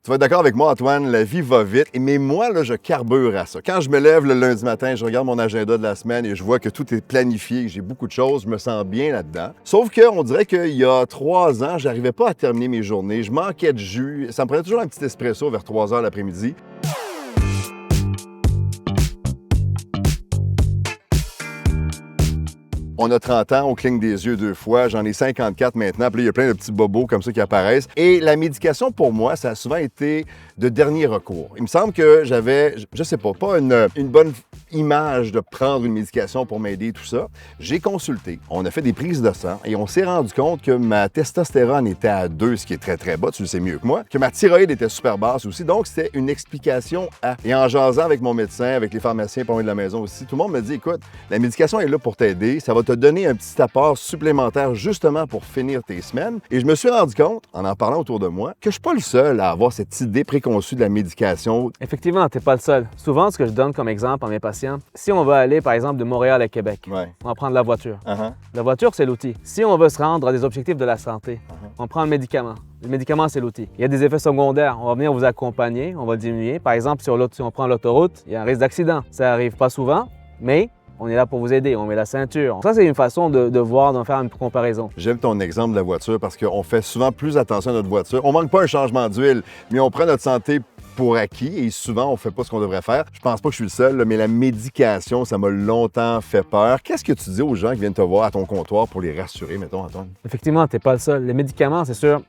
Tu vas être d'accord avec moi, Antoine, la vie va vite, mais moi, là, je carbure à ça. Quand je me lève le lundi matin, je regarde mon agenda de la semaine et je vois que tout est planifié, que j'ai beaucoup de choses, je me sens bien là-dedans. Sauf qu'on dirait qu'il y a 3 ans, j'arrivais pas à terminer mes journées, je manquais de jus, ça me prenait toujours un petit espresso vers 3 heures l'après-midi. On a 30 ans, on cligne des yeux 2 fois. J'en ai 54 maintenant. Puis là, il y a plein de petits bobos comme ça qui apparaissent. Et la médication, pour moi, ça a souvent été de dernier recours. Il me semble que j'avais, je sais pas une bonne image de prendre une médication pour m'aider, tout ça. J'ai consulté. On a fait des prises de sang et on s'est rendu compte que ma testostérone était à 2, ce qui est très, très bas. Tu le sais mieux que moi. Que ma thyroïde était super basse aussi. Donc, c'était une explication à. Et en jasant avec mon médecin, avec les pharmaciens pas loin de la maison aussi, tout le monde me dit, écoute, la médication est là pour t'aider. Ça va te donner un petit apport supplémentaire justement pour finir tes semaines. Et je me suis rendu compte, en parlant autour de moi, que je suis pas le seul à avoir cette idée préconçue de la médication. Effectivement, tu n'es pas le seul. Souvent, ce que je donne comme exemple à mes patients, si on veut aller, par exemple, de Montréal à Québec, on va prendre la voiture. La voiture, c'est l'outil. Si on veut se rendre à des objectifs de la santé, on prend le médicament. Le médicament, c'est l'outil. Il y a des effets secondaires. On va venir vous accompagner, on va diminuer. Par exemple, si on prend l'autoroute, il y a un risque d'accident. Ça n'arrive pas souvent, mais on est là pour vous aider, on met la ceinture. Ça, c'est une façon de voir, d'en faire une comparaison. J'aime ton exemple de la voiture parce qu'on fait souvent plus attention à notre voiture. On manque pas un changement d'huile, mais on prend notre santé pour acquis et souvent, on fait pas ce qu'on devrait faire. Je pense pas que je suis le seul, là, mais la médication, ça m'a longtemps fait peur. Qu'est-ce que tu dis aux gens qui viennent te voir à ton comptoir pour les rassurer, mettons, Antoine? Effectivement, tu n'es pas le seul. Les médicaments, c'est sûr,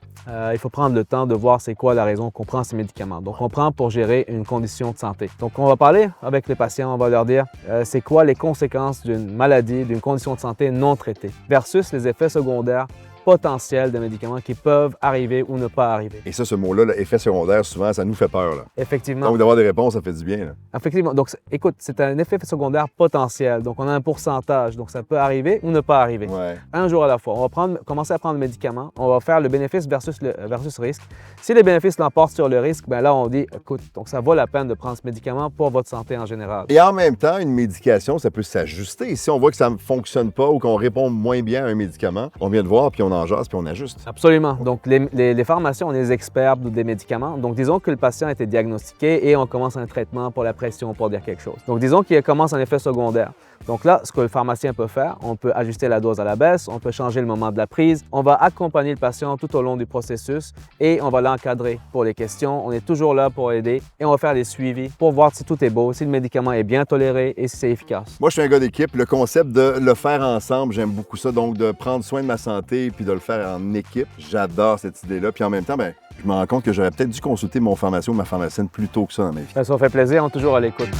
il faut prendre le temps de voir c'est quoi la raison qu'on prend ces médicaments. Donc, on prend pour gérer une condition de santé. Donc, on va parler avec les patients, on va leur dire c'est quoi les conséquences d'une maladie, d'une condition de santé non traitée versus les effets secondaires potentiels de médicaments qui peuvent arriver ou ne pas arriver. Et ça, ce mot-là, l'effet secondaire, souvent, ça nous fait peur. Là. Effectivement. Donc, d'avoir des réponses, ça fait du bien. Là. Effectivement. Donc, écoute, c'est un effet secondaire potentiel. Donc, on a un pourcentage. Donc, ça peut arriver ou ne pas arriver. Ouais. Un jour à la fois. On va commencer à prendre le médicament. On va faire le bénéfice versus risque. Si les bénéfices l'emportent sur le risque, bien là, on dit, écoute, donc ça vaut la peine de prendre ce médicament pour votre santé en général. Et en même temps, une médication, ça peut s'ajuster. Si on voit que ça ne fonctionne pas ou qu'on répond moins bien à un médicament, on vient de voir, puis on en jase, puis on ajuste. Absolument. Donc, les pharmaciens, on est les experts des médicaments. Donc, disons que le patient a été diagnostiqué et on commence un traitement pour la pression, pour dire quelque chose. Donc, disons qu'il commence un effet secondaire. Donc là, ce que le pharmacien peut faire, on peut ajuster la dose à la baisse, on peut changer le moment de la prise, on va accompagner le patient tout au long du processus et on va l'encadrer pour les questions. On est toujours là pour aider et on va faire des suivis pour voir si tout est beau, si le médicament est bien toléré et si c'est efficace. Moi, je suis un gars d'équipe. Le concept de le faire ensemble, j'aime beaucoup ça. Donc, de prendre soin de ma santé puis de le faire en équipe, j'adore cette idée-là. Puis en même temps, je me rends compte que j'aurais peut-être dû consulter mon pharmacien ou ma pharmacienne plus tôt que ça dans ma vie. Ça fait plaisir, on est toujours à l'écoute.